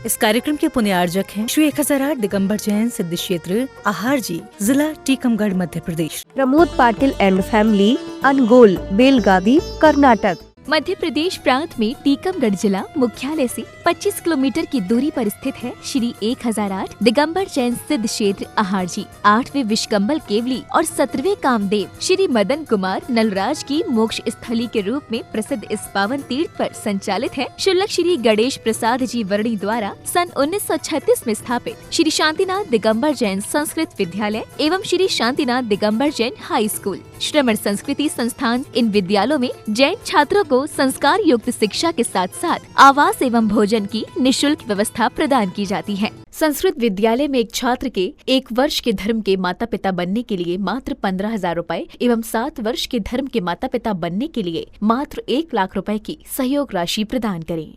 इस कार्यक्रम के पुण्यार्जक हैं श्री 1008 दिगंबर जैन सिद्ध क्षेत्र आहार जी, जिला टीकमगढ़, मध्य प्रदेश। Pramod Patil and family, Angol, Belagavi, Karnataka. मध्य प्रदेश प्रांत में टीकमगढ़ जिला मुख्यालय से 25 किलोमीटर की दूरी पर स्थित है श्री 1008 दिगंबर जैन सिद्ध क्षेत्र आहार जी। 8वें विश्वकंभल केवली और 17वें कामदेव श्री मदन कुमार नलराज की मोक्ष स्थली के रूप में प्रसिद्ध इस पावन तीर्थ पर संचालित है शुल्लक श्री गणेश प्रसाद जी वर्णी द्वारा सन 1936 में स्थापित श्री शांतिनाथ दिगंबर जैन संस्कृत विद्यालय एवं श्री शांतिनाथ दिगंबर जैन हाई स्कूल श्रमण संस्कृति संस्थान। इन विद्यालयों में जैन छात्रों को संस्कार युक्त शिक्षा के साथ साथ आवास एवं भोजन की निःशुल्क व्यवस्था प्रदान की जाती है। संस्कृत विद्यालय में एक छात्र के 1 वर्ष के धर्म के माता पिता बनने के लिए मात्र 15,000 रूपए एवं 7 वर्ष के धर्म के माता पिता बनने के लिए मात्र 1 लाख रुपए की सहयोग राशि प्रदान करें।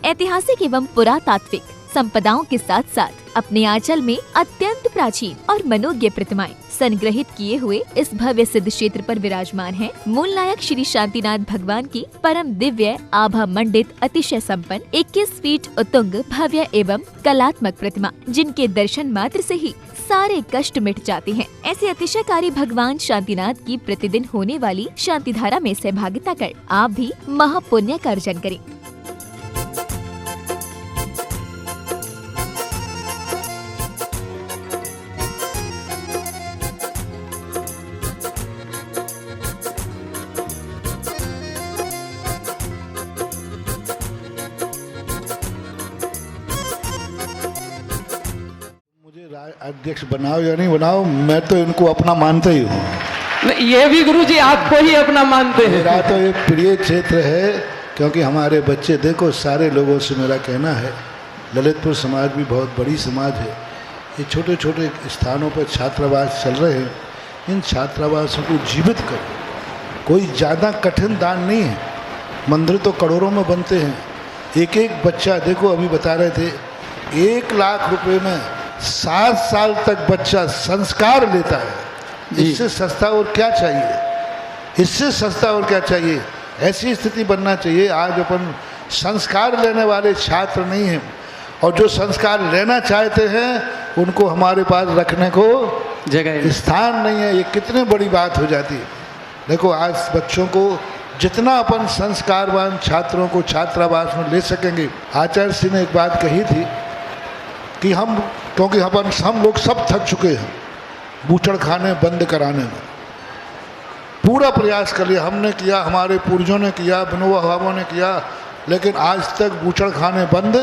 ऐतिहासिक एवं पुरातात्विक संपदाओं के साथ साथ अपने आंचल में अत्यंत प्राचीन और मनोज्ञ प्रतिमाएं संग्रहित किए हुए इस भव्य सिद्ध क्षेत्र पर विराजमान है मूल नायक श्री शांतिनाथ भगवान की परम दिव्य आभा मंडित अतिशय संपन्न 21 फीट उतुंग भव्य एवं कलात्मक प्रतिमा, जिनके दर्शन मात्र से ही सारे कष्ट मिट जाते हैं। ऐसे अतिशयकारी भगवान शांतिनाथ की प्रतिदिन होने वाली शांति धारा में सहभागिता कर आप भी महापुण्य का अर्जन करें। अध्यक्ष बनाओ या नहीं बनाओ, मैं तो इनको अपना मानता ही हूँ। ये भी गुरुजी आपको ही अपना मानते हैं। मेरा तो एक प्रिय क्षेत्र है, क्योंकि हमारे बच्चे, देखो सारे लोगों से मेरा कहना है, ललितपुर समाज भी बहुत बड़ी समाज है। ये छोटे छोटे स्थानों पर छात्रावास चल रहे हैं, इन छात्रावासों को जीवित करो। कोई ज़्यादा कठिन दान नहीं है, मंदिर तो करोड़ों में बनते हैं। एक एक बच्चा, देखो अभी बता रहे थे, 1 लाख रुपए में 7 साल तक बच्चा संस्कार लेता है। इससे सस्ता और क्या चाहिए, इससे सस्ता और क्या चाहिए। ऐसी स्थिति बनना चाहिए। आज अपन संस्कार लेने वाले छात्र नहीं हैं, और जो संस्कार लेना चाहते हैं उनको हमारे पास रखने को जगह स्थान नहीं है। ये कितनी बड़ी बात हो जाती है। देखो आज बच्चों को जितना अपन संस्कारवान छात्रों को छात्रावास में ले सकेंगे। आचार्य सिंह ने एक बात कही थी कि क्योंकि हम लोग सब थक चुके हैं बूचड़ खाने बंद कराने में। पूरा प्रयास कर लिया, हमने किया, हमारे पूर्वजों ने किया, विनोबा भावों ने किया, लेकिन आज तक बूचड़ खाने बंद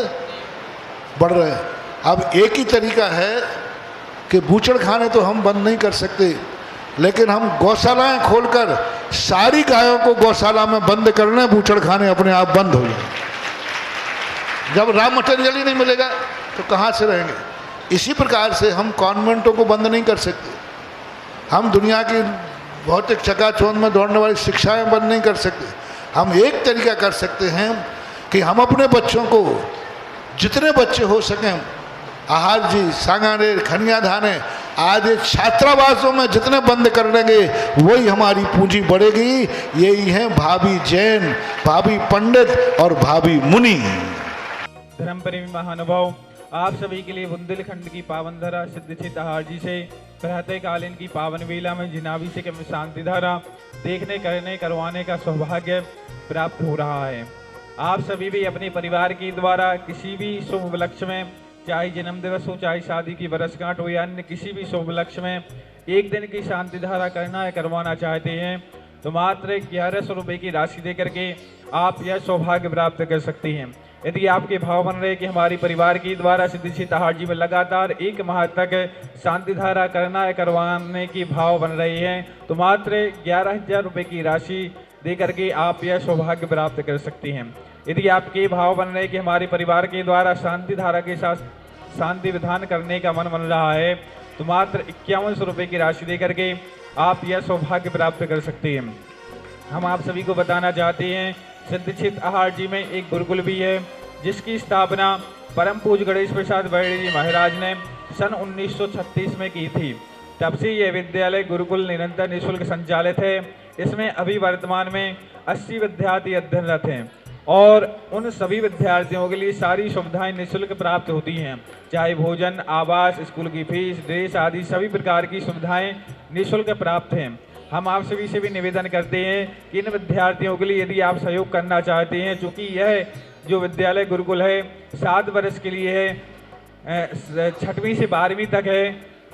बढ़ रहे हैं। अब एक ही तरीका है कि बूचड़ खाने तो हम बंद नहीं कर सकते, लेकिन हम गौशालाएं खोलकर सारी गायों को गौशाला में बंद करना, बूचड़ खाने अपने आप बंद हो जाए। जब रॉ मटेरियल ही नहीं मिलेगा तो कहाँ से रहेंगे। इसी प्रकार से हम कॉन्वेंटों को बंद नहीं कर सकते, हम दुनिया की भौतिक चकाचौंध में दौड़ने वाली शिक्षाएं बंद नहीं कर सकते। हम एक तरीका कर सकते हैं कि हम अपने बच्चों को, जितने बच्चे हो सकें, आहार जी, सांगानेर, खनिया धाने, आज ये छात्रावासों में जितने बंद कर देंगे वही हमारी पूंजी बढ़ेगी। यही है भावी जैन, भावी पंडित और भावी मुनि। धर्म प्रेमी महानुभाव, आप सभी के लिए बुंदेलखंड की पावन धारा सिद्ध क्षेत्र आहार जी से प्रातःकालीन की पावन वेला में जिनाबी से कम शांति धारा देखने, करने, करवाने का सौभाग्य प्राप्त हो रहा है। आप सभी भी अपने परिवार के द्वारा किसी भी शुभ उपलक्ष्य में, चाहे जन्म दिवस हो, चाहे शादी की वर्षगांठ हो या अन्य किसी भी शुभ उपलक्ष्य में 1 दिन की शांति धारा करना या करवाना चाहते हैं तो मात्र 1100 रुपये की राशि देकर के आप यह सौभाग्य प्राप्त कर सकती हैं। यदि आपके भाव बन रहे कि हमारी परिवार के द्वारा सिद्ध क्षेत्र आहार जी में लगातार 1 माह तक शांति धारा करना या करवाने की भाव बन रही हैं तो मात्र 11,000 रुपये की राशि दे करके आप यह सौभाग्य प्राप्त कर सकती हैं। यदि आपके भाव बन रहे कि हमारे परिवार के द्वारा शांति धारा के साथ शांति विधान करने का मन बन रहा है तो मात्र 5100 रुपये की राशि दे करके आप यह सौभाग्य प्राप्त कर सकते हैं। हम आप सभी को बताना चाहते हैं, सिद्ध क्षेत्र आहार जी में एक गुरुकुल भी है, जिसकी स्थापना परम पूज्य गणेश प्रसाद वर्णी जी महाराज ने सन 1936 में की थी। तब से यह विद्यालय गुरुकुल निरंतर निःशुल्क संचालित है। इसमें अभी वर्तमान में 80 विद्यार्थी अध्ययनरत हैं। और उन सभी विद्यार्थियों के लिए सारी सुविधाएं निःशुल्क प्राप्त होती हैं, चाहे भोजन, आवास, स्कूल की फीस, ड्रेस आदि सभी प्रकार की सुविधाएं निःशुल्क प्राप्त हैं। हम आप सभी से भी निवेदन करते हैं कि इन विद्यार्थियों के लिए यदि आप सहयोग करना चाहते हैं, चूँकि यह जो विद्यालय गुरुकुल है 7 वर्ष के लिए है, 6वीं से 12वीं तक है,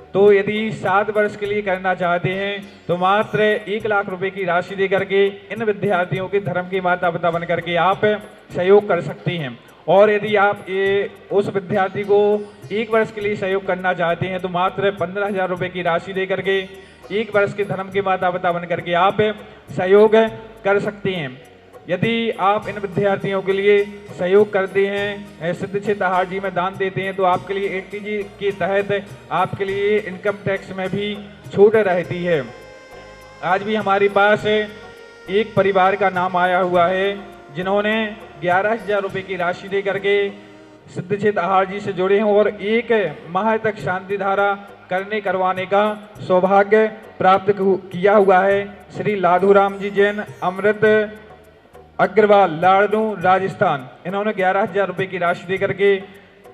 तो यदि 7 वर्ष के लिए करना चाहते हैं तो मात्र 1 लाख रुपए की राशि दे करके इन विद्यार्थियों के धर्म के माता पिता बन करके आप सहयोग कर सकते हैं। और यदि आप उस विद्यार्थी को 1 वर्ष के लिए सहयोग करना चाहते हैं तो मात्र 15,000 रुपए की राशि दे करके 1 वर्ष के धर्म के माता पिता बन करके आप सहयोग कर सकते हैं। यदि आप इन विद्यार्थियों के लिए सहयोग करते हैं, सिद्ध क्षेत्र आहार में दान देते हैं, तो आपके लिए ATG के तहत आपके लिए इनकम टैक्स में भी छूट रहती है। आज भी हमारे पास एक परिवार का नाम आया हुआ है जिन्होंने 11,000 रुपये की राशि दे करके सिद्ध क्षेत्र आहार से जुड़े हैं और 1 माह तक शांति धारा करवाने का सौभाग्य प्राप्त किया हुआ है। श्री लाधूराम जी जैन, अमृत अग्रवाल, लाड़नू, राजस्थान, इन्होंने 11,000 रुपये की राशि दे करके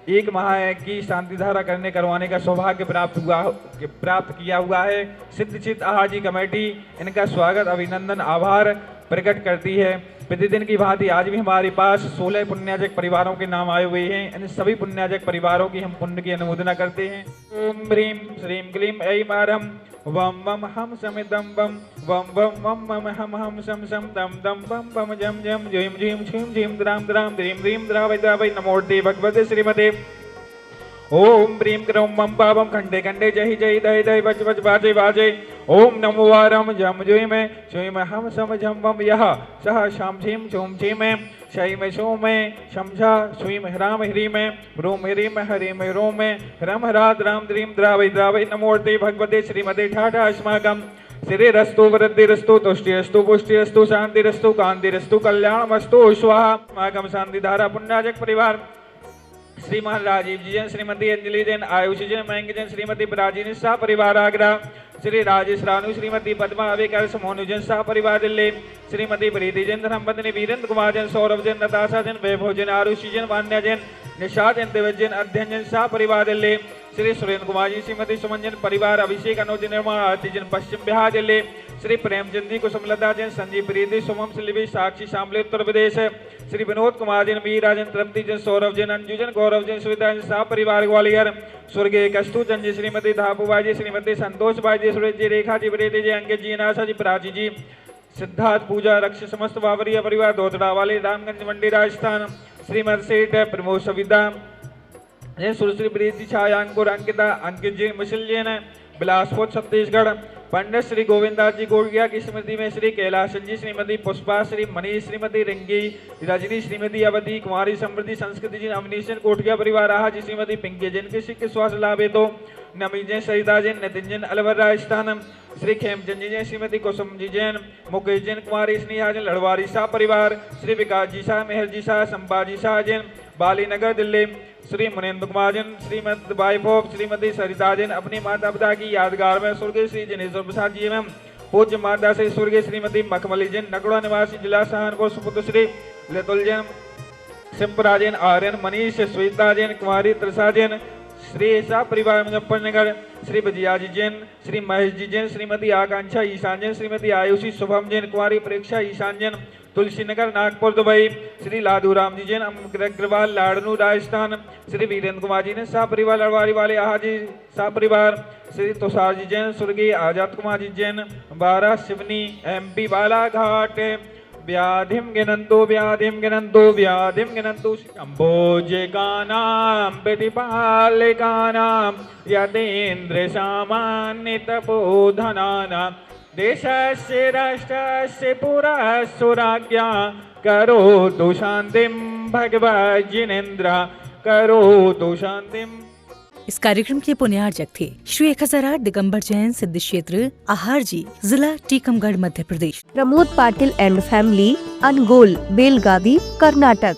1 माह की शांति धारा करवाने का सौभाग्य प्राप्त किया हुआ है। सिद्ध क्षेत्र आहार जी कमेटी इनका स्वागत, अभिनंदन, आभार प्रकट करती है। प्रतिदिन की भांति आज भी हमारे पास 16 पुण्याजक परिवारों के नाम आए हुए हैं। इन सभी पुण्याजक परिवारों की हम पुण्य की अनुमोदना करते हैं। ओम ह्रीं श्रीं क्लीं ऐं मारं वम वम हम समिदम वम वम वम वम वम हम सम सम दम दम वम वम जम जम झीं झीं छीं झीं द्राम द्राम द्रीं द्रीं द्रावै द्रावै नमोर्ते भगवते श्रीमते ओम प्रीं क्रौं मम पावम खंडे खंडे जय जय दय दय बच बच बाजे बाजे ओम नमो वारम जम जुई में चुई में हम सम झम वम यह सह शाम झीम झूम झी में शई में शो में शमझा सुई में ह्राम ह्री में रोम ह्री में हरि में रोम में ह्रम ह्रात राम द्रीं द्रावै द्रावै नमोर्ते भगवते श्रीमते ठाठा अस्माकं श्री रस्तु वृद्धि रस्तु तुष्टि रस्तु पुष्टि रस्तु शांति रस्तु कांति रस्तु कल्याण वस्तु स्वाहा। अस्माकं शांति धारा पुण्याजक परिवार श्रीमान राजीव जी जैन, श्रीमती अंजलि जैन, आयुषी जैन, मयंक जैन, श्रीमती प्राचीन शाह परिवार आगरा, श्री राजेश रानू, श्रीमती पद्मा अविकर, मोनू जैन शाह परिवार दिल्ली, श्रीमती प्रीति जैन, धर्मपत्नी वीरेंद्र कुमार जैन, सौरभ जैन, नताशा जैन, वैभव जैन, आरुषि जैन, वान्या जैन, निशा जैन, दिवज जैन, अध्ययन जैन शाह परिवार दिल्ली, श्री सुरेंद्र कुमार जी, श्रीमती सुमन जैन परिवार, अभिषेक अनुज निर्माण आरती जैन पश्चिम बिहार दिल्ली, श्री प्रेमचंद जी, कुसुमलता जैन, संजीव प्रीति, सुमम सिलवी, साक्षी शामली उत्तर प्रदेश, श्री विनोद कुमार जैन, मीरा जैन, तृप्ति जैन, सौरभ जैन, अंजू जैन, गौरव जैन, सुविधा जैन शाह परिवार ग्वालियर, स्वर्गीय कस्तू चंद जी, श्रीमती धापूबाई जी, श्रीमती संतोष बाई जी, सुरेश जी, रेखा जी, प्रीति जी, अंकित जी, नाशा जी, प्राची जी, सिद्धार्थ पूजा रक्ष समस्त बावरिया परिवार धोतड़ा वाली, रामगंज मंडी राजस्थान, श्रीमद सेठ प्रमोद सविता जैन, सुश्री प्रीति छाया, अंकुर अंकिता, अंकित जी, मिशिल जैन, बिलासपुर छत्तीसगढ़, पंडित श्री गोविंदास जी गोड़िया की स्मृति में श्री कैलाश जी, श्रीमती पुष्पा, श्री मनीष, श्रीमती रिंगी, रजनी, श्रीमती अवधि, कुमारी समृद्धि, संस्कृति जी, अवनीशन कोठिया परिवार आहा जी, श्रीमती पिंकी जैन, किसी के स्वास्थ्य लाभ है तो नमी जैन, सरिता जैन, नितिन जैन, अलवर राजस्थान, श्री खेमचंद जी जैन, श्रीमती कुसुम जी जैन, मुकेश जैन, कुमारी स्नेहा जैन, लड़वारी शाह परिवार, श्री विकास जी शाह, मेहर जी शाह, संभाजी शाह जैन, बाली नगर दिल्ली, श्री मुनेन्द्र कुमार जैन, श्रीमती वाइफ ऑफ श्रीमती सरिता जैन, अपनी माता पिता की यादगार में स्वर्गीय श्री जनेश्वर प्रसाद जी एवं पूज्य माता से स्वर्गीय श्रीमती मखमली जैन, नगड़ा निवासी जिला सहारनपुर, सुपुत्र श्री लेतुल जैन, सिंपरा जैन, आर्यन, मनीष, श्वेता जैन, कुमारी त्रिषा जैन, श्री शाह परिवार मुजफ्फरनगर, श्री विजया जी जैन, श्री महेश जी जैन, श्रीमती आकांक्षा ईशान जैन, श्रीमती आयुषी शुभम जैन, कुमारी प्रेक्षा ईशान जैन, तुलसी नगर नागपुर दुबई, श्री लाधूराम जी जैन, अग्रवाल, लाड़नू राजस्थान, श्री वीरेंद्र कुमार जी ने शाह परिवार लड़वारी वाले आहाजी शाह परिवार, श्री तुषार जी जैन, स्वर्गीय आजाद कुमार जी जैन, 12 सिवनी MP बालाघाट, व्याधिम गिनंतो व्याधिम गिनंतो व्याधिम गिनंतो अम्बोजगानां प्रतिपालकानां यतेन्द्र सामान्य तपोधनानां देशस्य राष्ट्रस्य पुरा सुराज्ञा करोतु शांतिं भगवज्जिनेन्द्र करोतु शांतिं। इस कार्यक्रम के पुण्यार्जक थे श्री 1008 दिगंबर जैन सिद्ध क्षेत्र आहार जी, जिला टीकमगढ़, मध्य प्रदेश। Pramod Patil and family, Angol, Belagavi, Karnataka.